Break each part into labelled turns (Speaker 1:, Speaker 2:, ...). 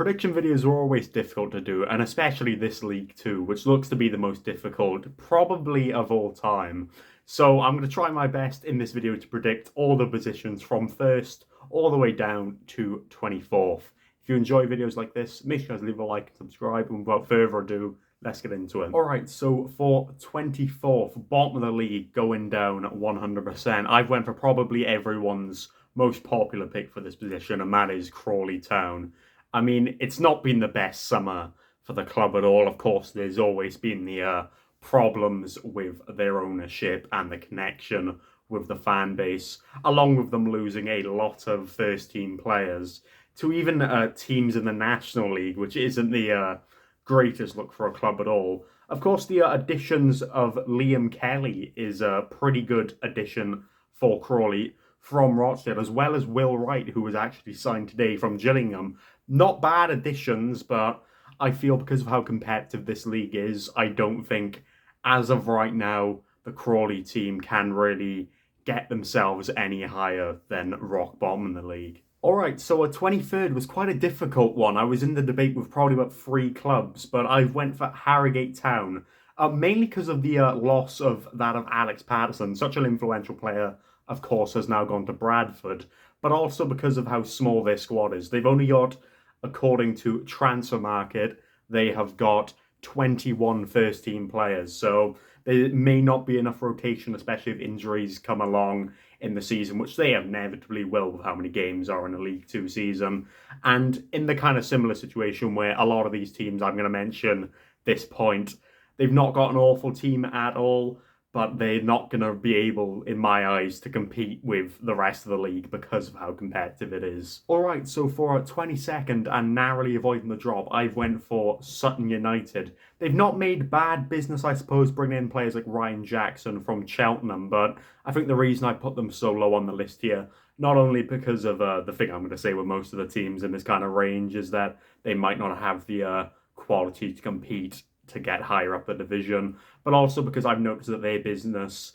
Speaker 1: Prediction videos are always difficult to do, and especially this league too, which looks to be the most difficult, probably of all time. So I'm going to try my best in this video to predict all the positions from first all the way down to 24th. If you enjoy videos like this, make sure you guys leave a like and subscribe, and without further ado, let's get into it. Alright, so for 24th, bottom of the league, going down 100%, I've went for probably everyone's most popular pick for this position, and that is Crawley Town. I mean, it's not been the best summer for the club at all. Of course, there's always been the problems with their ownership and the connection with the fan base, along with them losing a lot of first-team players to even teams in the National League, which isn't the greatest look for a club at all. Of course, the additions of Liam Kelly is a pretty good addition for Crawley from Rochdale, as well as Will Wright, who was actually signed today from Gillingham. Not bad additions, but I feel because of how competitive this league is, I don't think, as of right now, the Crawley team can really get themselves any higher than rock bottom in the league. Alright, so a 23rd was quite a difficult one. I was in the debate with probably about 3 clubs, but I went for Harrogate Town, mainly because of the loss of that of Alex Patterson, such an influential player, of course, has now gone to Bradford, but also because of how small their squad is. They've only got, according to Transfermarkt, they have got 21 first-team players, so there may not be enough rotation, especially if injuries come along in the season, which they inevitably will with how many games are in a League Two season. And in the kind of similar situation where a lot of these teams I'm going to mention this point, they've not got an awful team at all, but they're not going to be able, in my eyes, to compete with the rest of the league because of how competitive it is. Alright, so for a 22nd and narrowly avoiding the drop, I've went for Sutton United. They've not made bad business, I suppose, bringing in players like Ryan Jackson from Cheltenham, but I think the reason I put them so low on the list here, not only because of the thing I'm going to say with most of the teams in this kind of range, is that they might not have the quality to compete to get higher up the division, but also because I've noticed that their business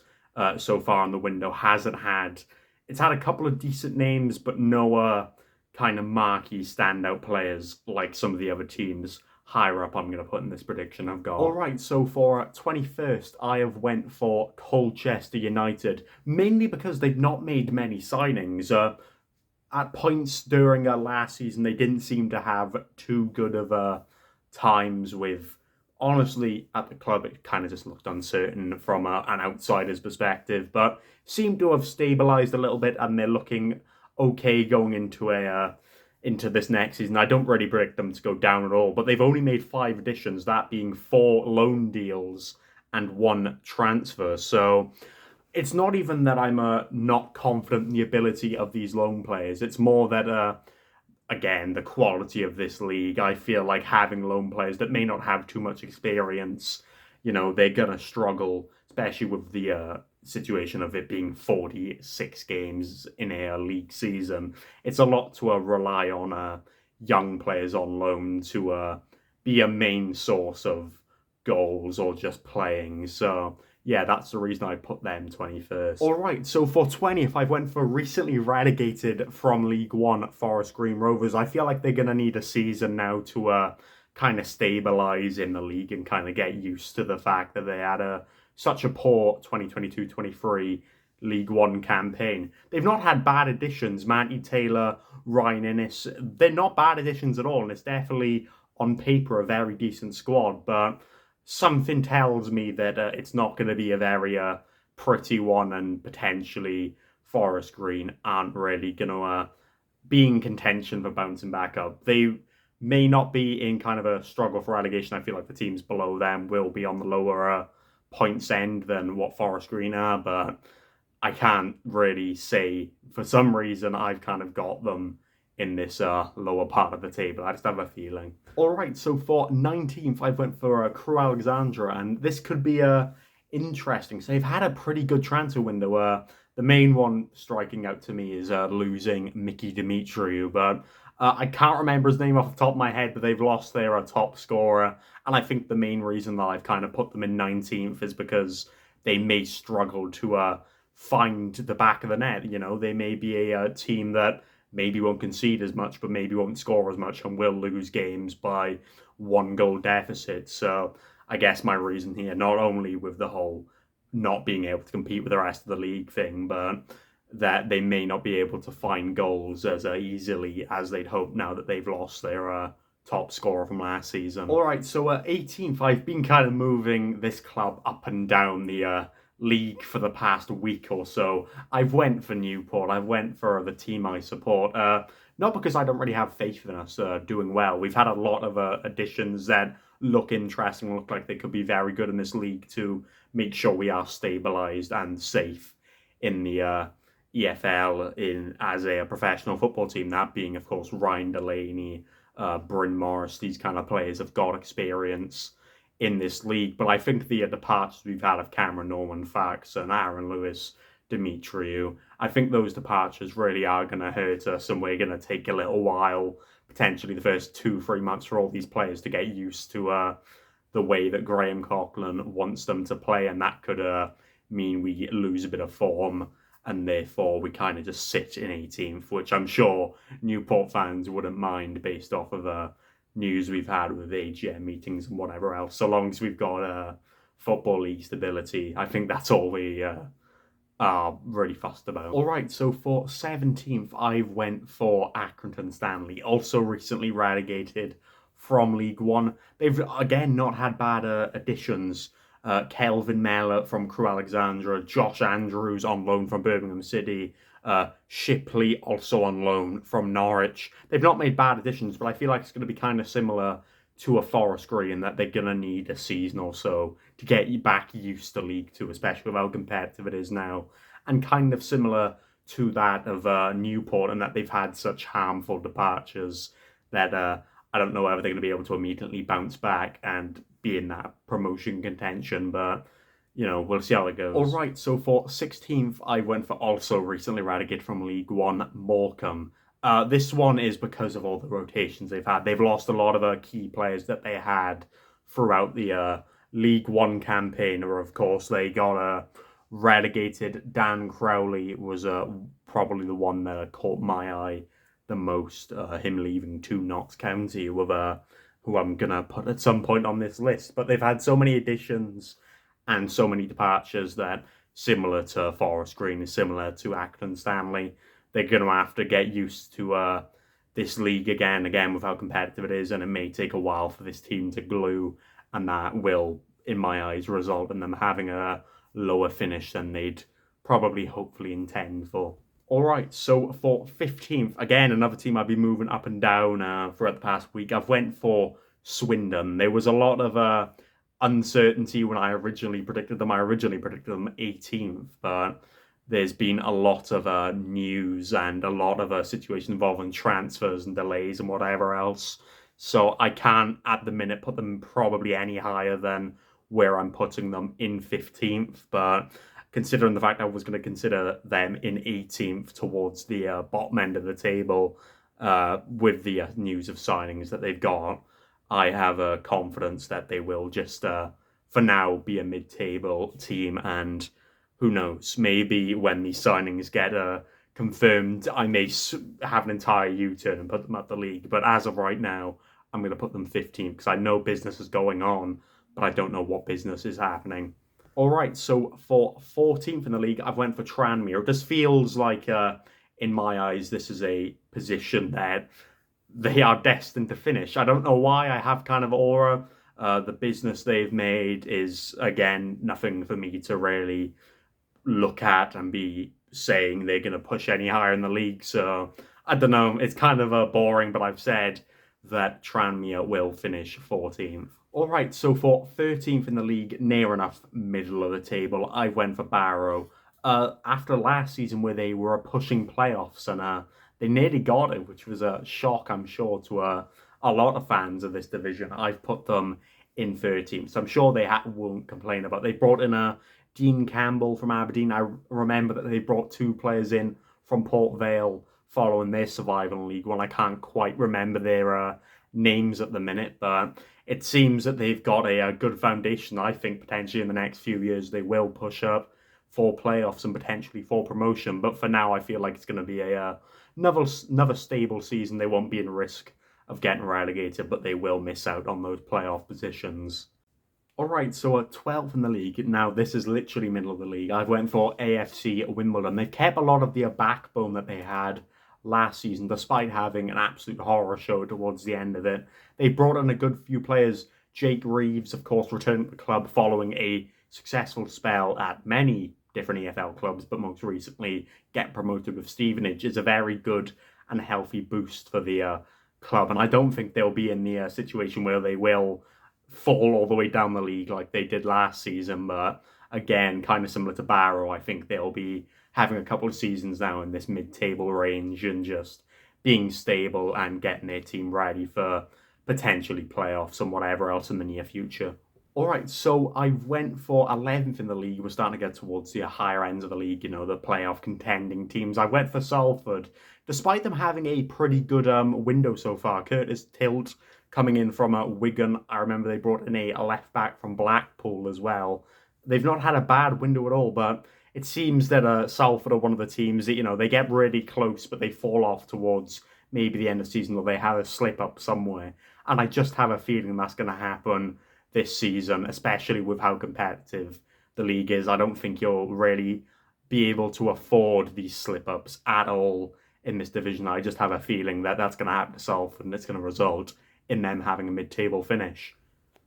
Speaker 1: so far in the window it's had a couple of decent names, but no kind of marquee standout players like some of the other teams higher up I'm going to put in this prediction I've got. Alright, so for 21st, I have went for Colchester United, mainly because they've not made many signings. At points during last season, they didn't seem to have too good of times with. Honestly, at the club, it kind of just looked uncertain from an outsider's perspective, but seemed to have stabilised a little bit, and they're looking okay going into this next season. I don't really predict them to go down at all, but they've only made 5 additions, that being 4 loan deals and 1 transfer. So it's not even that I'm not confident in the ability of these loan players. It's more that again, the quality of this league, I feel like having loan players that may not have too much experience, they're going to struggle, especially with the situation of it being 46 games in a league season. It's a lot to rely on young players on loan to be a main source of goals or just playing. So yeah, that's the reason I put them 21st. Alright, so for 20th, I went for recently relegated from League One Forest Green Rovers. I feel like they're going to need a season now to kind of stabilise in the league and kind of get used to the fact that they had such a poor 2022-23 League One campaign. They've not had bad additions. Manty Taylor, Ryan Innes, they're not bad additions at all, and it's definitely, on paper, a very decent squad, but something tells me that it's not going to be a very pretty one, and potentially Forest Green aren't really going to be in contention for bouncing back up. They may not be in kind of a struggle for relegation. I feel like the teams below them will be on the lower points end than what Forest Green are, but I can't really say. For some reason, I've kind of got them in this lower part of the table. I just have a feeling. Alright, so for 19th, I went for Crew Alexandra, and this could be interesting. So they've had a pretty good transfer window. The main one striking out to me is losing Mickey Dimitriou, but I can't remember his name off the top of my head, but they've lost their top scorer, and I think the main reason that I've kind of put them in 19th is because they may struggle to find the back of the net. They may be a team that maybe won't concede as much, but maybe won't score as much and will lose games by 1 goal deficit. So I guess my reason here, not only with the whole not being able to compete with the rest of the league thing, but that they may not be able to find goals as easily as they'd hope now that they've lost their top scorer from last season. All right, so 18th, I've been kind of moving this club up and down the league for the past week or so. I've went for Newport. I've went for the team I support. Not because I don't really have faith in us doing well. We've had a lot of additions that look interesting, look like they could be very good in this league to make sure we are stabilised and safe in the EFL as a professional football team. That being, of course, Ryan Delaney, Bryn Morris. These kind of players have got experience in this league. But I think the departures we've had of Cameron Norman, Fax, and Aaron Lewis, Demetriou, I think those departures really are going to hurt us, and we're going to take a little while, potentially the first 2-3 months, for all these players to get used to the way that Graham Coughlin wants them to play, and that could mean we lose a bit of form, and therefore we kind of just sit in 18th, which I'm sure Newport fans wouldn't mind based off of news we've had with AGM meetings and whatever else. So long as we've got Football League stability, I think that's all we are really fussed about. All right, so for 17th, I went for Accrington Stanley, also recently relegated from League One. They've, again, not had bad additions. Kelvin Mellor from Crewe Alexandra, Josh Andrews on loan from Birmingham City, Shipley also on loan from Norwich. They've not made bad additions, but I feel like it's going to be kind of similar to a Forest Green, that they're going to need a season or so to get you back used to League Two, especially with how competitive it is now. And kind of similar to that of Newport, and that they've had such harmful departures that I don't know whether they're going to be able to immediately bounce back and be in that promotion contention, but we'll see how it goes. All right, so for 16th, I went for also recently relegated from League One, Morecambe. This one is because of all the rotations they've had. They've lost a lot of key players that they had throughout the League One campaign, or of course they got relegated. Dan Crowley was probably the one that caught my eye the most, him leaving to Notts County, with who I'm going to put at some point on this list. But they've had so many additions and so many departures that, similar to Forest Green, is similar to Accrington Stanley, they're going to have to get used to this league again with how competitive it is, and it may take a while for this team to glue, and that will, in my eyes, result in them having a lower finish than they'd probably hopefully intend for. All right, so for 15th, again, another team I've been moving up and down throughout the past week. I've went for Swindon. There was a lot of uncertainty when I originally predicted them. I originally predicted them 18th, but there's been a lot of news and a lot of situations involving transfers and delays and whatever else. So I can't, at the minute, put them probably any higher than where I'm putting them in 15th, but considering the fact I was going to consider them in 18th towards the bottom end of the table with the news of signings that they've got, I have confidence that they will just, for now, be a mid-table team. And who knows, maybe when these signings get confirmed, I may have an entire U-turn and put them up the league. But as of right now, I'm going to put them 15th because I know business is going on, but I don't know what business is happening. All right, so for 14th in the league, I've went for Tranmere. It just feels like, in my eyes, this is a position that they are destined to finish. I don't know why. I have kind of aura. The business they've made is, again, nothing for me to really look at and be saying they're going to push any higher in the league. So, I don't know. It's kind of boring, but I've said that Tranmere will finish 14th. All right, so for 13th in the league, near enough middle of the table, I went for Barrow. After last season where they were pushing playoffs and they nearly got it, which was a shock, I'm sure, to a lot of fans of this division, I've put them in 13th. So I'm sure they won't complain about it. They brought in Dean Campbell from Aberdeen. I remember that they brought 2 players in from Port Vale following their survival in League One. I can't quite remember their names at the minute, but it seems that they've got a good foundation. I think potentially in the next few years they will push up for playoffs and potentially for promotion. But for now, I feel like it's going to be a another stable season. They won't be in risk of getting relegated, but they will miss out on those playoff positions. All right, so at 12th in the league, now this is literally middle of the league. I've went for AFC Wimbledon. They've kept a lot of their backbone that they had last season, despite having an absolute horror show towards the end of it. They brought in a good few players. Jake Reeves, of course, returned to the club following a successful spell at many different EFL clubs, but most recently get promoted with Stevenage is a very good and healthy boost for the club. And I don't think they'll be in the situation where they will fall all the way down the league like they did last season. But again, kind of similar to Barrow, I think they'll be having a couple of seasons now in this mid-table range and just being stable and getting their team ready for potentially playoffs and whatever else in the near future. All right, so I went for 11th in the league. We're starting to get towards the higher ends of the league, you know, the playoff contending teams. I went for Salford, despite them having a pretty good window so far. Curtis Tilt coming in from Wigan. I remember they brought in a left back from Blackpool as well. They've not had a bad window at all, but it seems that Salford are one of the teams that, you know, they get really close, but they fall off towards maybe the end of the season, or they have a slip up somewhere. And I just have a feeling that's going to happen this season, especially with how competitive the league is. I don't think you'll really be able to afford these slip ups at all in this division. I just have a feeling that that's going to happen to Salford, and it's going to result in them having a mid-table finish.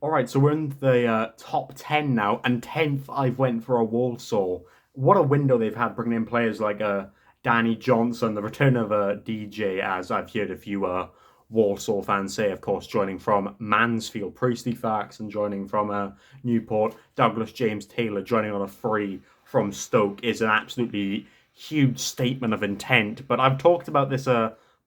Speaker 1: All right, so we're in the top 10 now, and 10th I've went for a Walsall. What a window they've had, bringing in players like Danny Johnson, the return of DJ, as I've heard a few Walsall fans say, of course, joining from Mansfield, Priestley Faxon joining from Newport, Douglas James Taylor joining on a free from Stoke is an absolutely huge statement of intent. But I've talked about this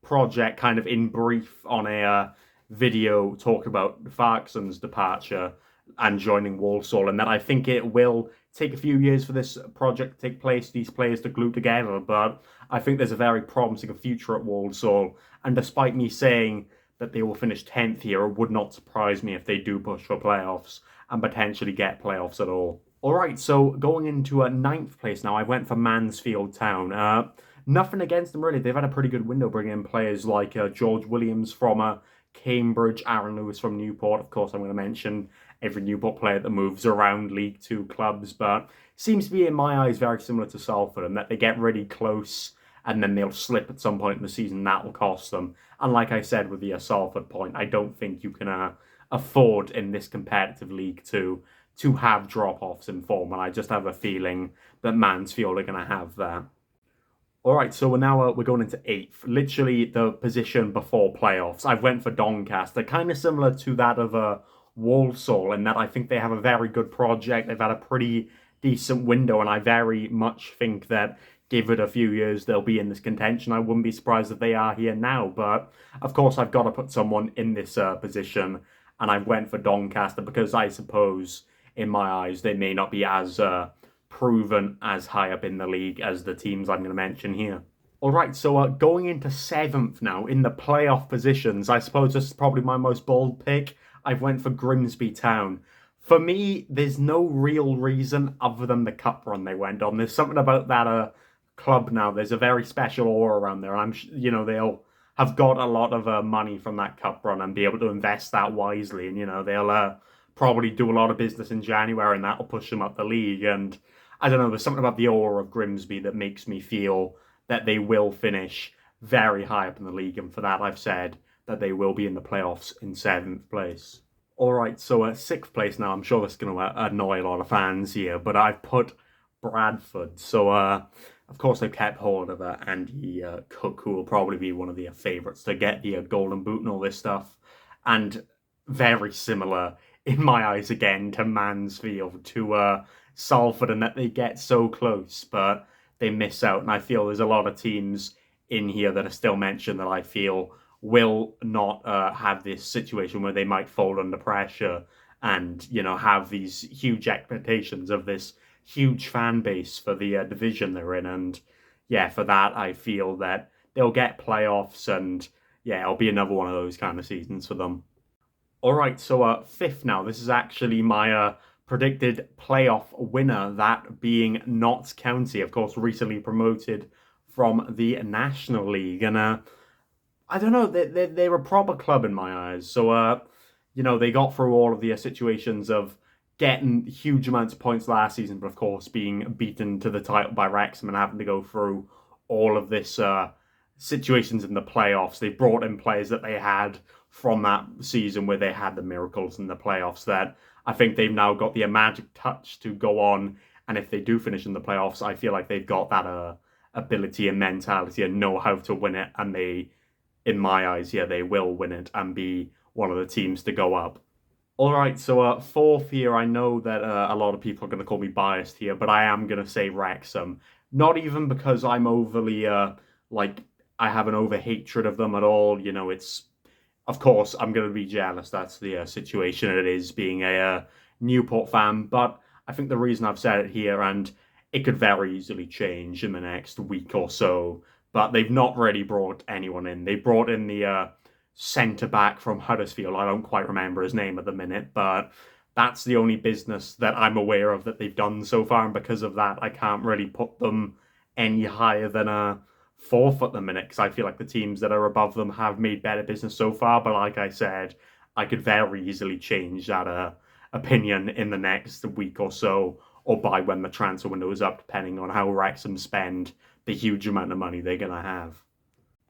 Speaker 1: project kind of in brief on a video talking about Faxon's departure and joining Walsall, and that I think it will take a few years for this project to take place, these players to glue together, but I think there's a very promising future at Walsall, and despite me saying that they will finish 10th here, it would not surprise me if they do push for playoffs and potentially get playoffs at all. All right, so going into a 9th place now, I went for Mansfield Town. Nothing against them, really. They've had a pretty good window bringing in players like George Williams from Cambridge, Aaron Lewis from Newport. Of course, I'm going to mention every Newport player that moves around League Two clubs, but seems to be, in my eyes, very similar to Salford, and that they get really close and then they'll slip at some point in the season. That will cost them. And like I said with the Salford point, I don't think you can afford in this competitive League Two to have drop-offs in form, and I just have a feeling that Mansfield are going to have that. All right, so we're going into 8th, literally the position before playoffs. I went for Doncaster, kind of similar to that of Walsall, in that I think they have a very good project. They've had a pretty decent window, and I very much think that give it a few years, they'll be in this contention. I wouldn't be surprised if they are here now, but of course I've got to put someone in this position, and I went for Doncaster because I suppose, in my eyes, they may not be as proven as high up in the league as the teams I'm going to mention here. All right, so going into 7th now in the playoff positions, I suppose this is probably my most bold pick. I've went for Grimsby Town. For me, there's no real reason other than the cup run they went on. There's something about that club now. There's a very special aura around there. They'll have got a lot of money from that cup run and be able to invest that wisely. And they'll probably do a lot of business in January, and that'll push them up the league. And I don't know, there's something about the aura of Grimsby that makes me feel that they will finish very high up in the league. And for that, I've said that they will be in the playoffs in 7th place. All right, so 6th place now. I'm sure that's going to annoy a lot of fans here, but I've put Bradford. So, of course, they've kept hold of Andy Cook, who will probably be one of the favourites to get the Golden Boot and all this stuff. And very similar, in my eyes, again, to Mansfield, to Salford, and that they get so close, but they miss out. And I feel there's a lot of teams in here that are still mentioned that I feel will not have this situation where they might fall under pressure and, have these huge expectations of this huge fan base for the division they're in. And yeah, for that, I feel that they'll get playoffs, and yeah, it'll be another one of those kind of seasons for them. All right, so 5th now. This is actually my predicted playoff winner, that being Notts County, of course, recently promoted from the National League. And I don't know, they're a proper club in my eyes. So, they got through all of the situations of getting huge amounts of points last season, but of course being beaten to the title by Wrexham and having to go through all of this situations in the playoffs. They brought in players that they had from that season where they had the miracles in the playoffs that I think they've now got the magic touch to go on. And if they do finish in the playoffs, I feel like they've got that ability and mentality and know how to win it. And they, in my eyes, yeah, they will win it and be one of the teams to go up. All right, so fourth here, I know that a lot of people are going to call me biased here, but I am going to say Wrexham. Not even because I'm overly, like, I have an over-hatred of them at all. It's, of course, I'm going to be jealous. That's the situation it is being a Newport fan. But I think the reason I've said it here, and it could very easily change in the next week or so, but they've not really brought anyone in. They brought in the centre-back from Huddersfield. I don't quite remember his name at the minute, but that's the only business that I'm aware of that they've done so far, and because of that, I can't really put them any higher than a fourth at the minute, because I feel like the teams that are above them have made better business so far, but like I said, I could very easily change that opinion in the next week or so, or by when the transfer window is up, depending on how Wrexham spend the huge amount of money they're going to have.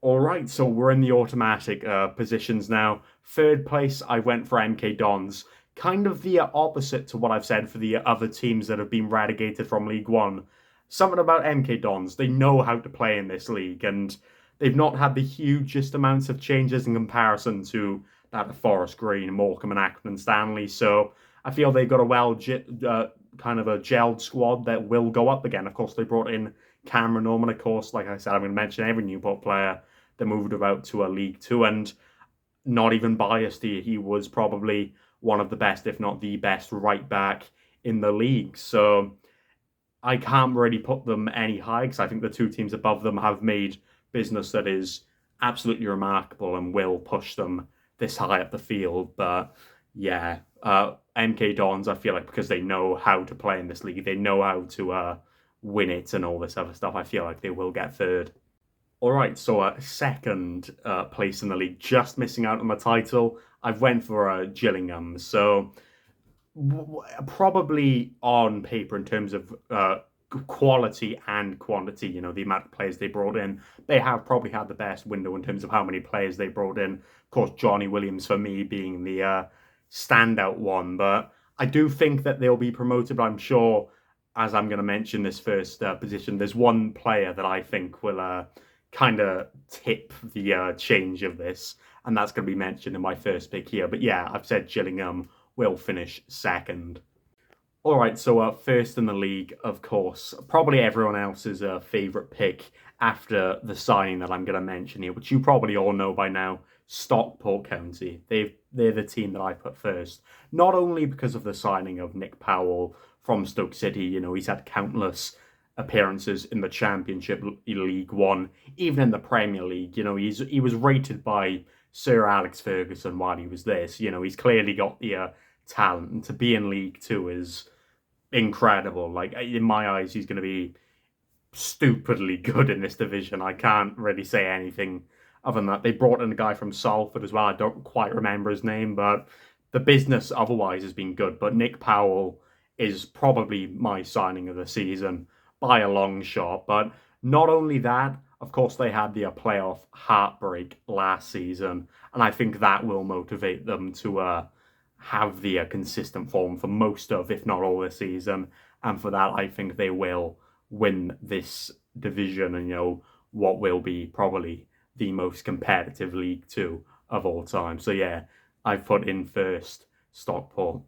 Speaker 1: All right, so we're in the automatic positions now. Third place, I went for MK Dons. Kind of the opposite to what I've said for the other teams that have been relegated from League One. Something about MK Dons, they know how to play in this league, and they've not had the hugest amounts of changes in comparison to that of Forest Green, Morecambe and Accrington Stanley. So I feel they've got a kind of a gelled squad that will go up again. Of course, they brought in Cameron Norman, of course. Like I said, I'm going to mention every Newport player that moved about to a League Two, and not even biased here, he was probably one of the best, if not the best, right back in the league. So I can't really put them any higher because I think the two teams above them have made business that is absolutely remarkable and will push them this high up the field. But yeah, MK Dons, I feel like because they know how to play in this league, they know how to win it and all this other stuff, I feel like they will get third. All right, so second place in the league, just missing out on the title. I've went for Gillingham. So probably on paper in terms of quality and quantity, the amount of players they brought in, they have probably had the best window in terms of how many players they brought in. Of course, Johnny Williams for me being the standout one, but I do think that they'll be promoted. But I'm sure, as I'm going to mention this first position, there's one player that I think will kind of tip the change of this, and that's going to be mentioned in my first pick here. But yeah, I've said Gillingham will finish second. All right, so first in the league, of course, probably everyone else's favourite pick after the signing that I'm going to mention here, which you probably all know by now, Stockport County. They're the team that I put first, not only because of the signing of Nick Powell from Stoke City. He's had countless appearances in the Championship, League One, even in the Premier League. He was rated by Sir Alex Ferguson while he was there. So, he's clearly got the talent, and to be in League Two is incredible. Like, in my eyes, he's going to be stupidly good in this division. I can't really say anything other than that. They brought in a guy from Salford as well. I don't quite remember his name, but the business otherwise has been good. But Nick Powell is probably my signing of the season by a long shot. But not only that, of course, they had the playoff heartbreak last season, and I think that will motivate them to have the consistent form for most of, if not all, the season. And for that, I think they will win this division and, what will be probably the most competitive League Two of all time. So yeah, I've put in first Stockport.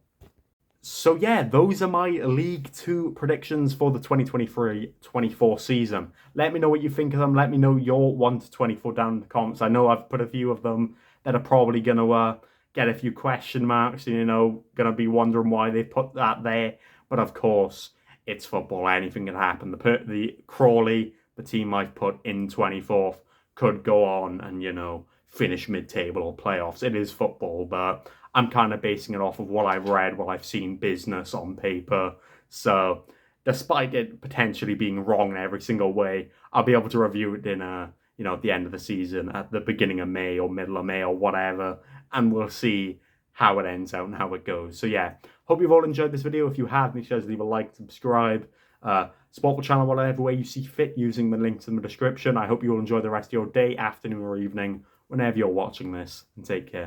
Speaker 1: So yeah, those are my League Two predictions for the 2023-24 season. Let me know what you think of them. Let me know your 1 to 24 down in the comments. I know I've put a few of them that are probably going to get a few question marks, going to be wondering why they put that there. But of course, it's football. Anything can happen. The Crawley, the team I've put in 24th, could go on and, finish mid-table or playoffs. It is football, but I'm kind of basing it off of what I've read, what I've seen business on paper. So despite it potentially being wrong in every single way, I'll be able to review it in at the end of the season, at the beginning of May or middle of May or whatever, and we'll see how it ends out and how it goes. So yeah, hope you've all enjoyed this video. If you have, make sure to leave a like, subscribe, support the channel whatever way you see fit using the links in the description. I hope you all enjoy the rest of your day, afternoon or evening, whenever you're watching this, and take care.